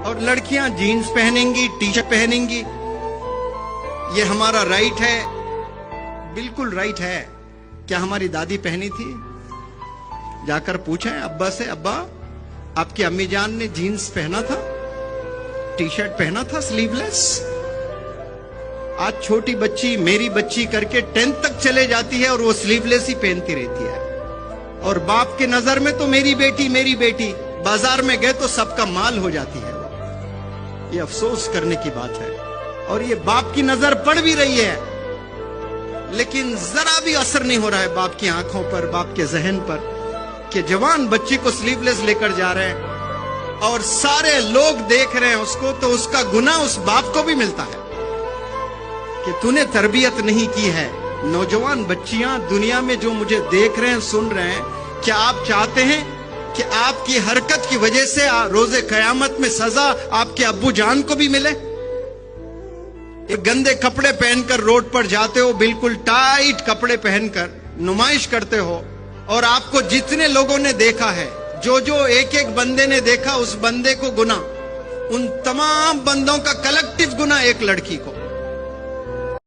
اور لڑکیاں جینز پہنیں گی، ٹی شرٹ پہنیں گی، یہ ہمارا رائٹ ہے، بالکل رائٹ ہے۔ کیا ہماری دادی پہنی تھی؟ جا کر پوچھیں ابا سے، ابا آپ کی امی جان نے جینز پہنا تھا، ٹی شرٹ پہنا تھا سلیو لیس؟ آج چھوٹی بچی میری بچی کر کے 10th تک چلے جاتی ہے اور وہ سلیو لیس ہی پہنتی رہتی ہے، اور باپ کے نظر میں تو میری بیٹی میری بیٹی، بازار میں گئے تو سب کا مال ہو جاتی ہے۔ یہ افسوس کرنے کی بات ہے، اور یہ باپ کی نظر پڑ بھی رہی ہے، لیکن ذرا بھی اثر نہیں ہو رہا ہے باپ کی آنکھوں پر، باپ کے ذہن پر، کہ جوان بچی کو سلیو لیس لے کر جا رہے ہیں اور سارے لوگ دیکھ رہے ہیں اس کو، تو اس کا گناہ اس باپ کو بھی ملتا ہے کہ تو نے تربیت نہیں کی ہے۔ نوجوان بچیاں دنیا میں جو مجھے دیکھ رہے ہیں، سن رہے ہیں، کیا آپ چاہتے ہیں کہ آپ کی حرکت کی وجہ سے روز قیامت میں سزا آپ کے ابو جان کو بھی ملے؟ ایک گندے کپڑے پہن کر روڈ پر جاتے ہو، بالکل ٹائٹ کپڑے پہن کر نمائش کرتے ہو، اور آپ کو جتنے لوگوں نے دیکھا ہے، جو ایک ایک بندے نے دیکھا، اس بندے کو گناہ، ان تمام بندوں کا کلیکٹیو گناہ ایک لڑکی کو۔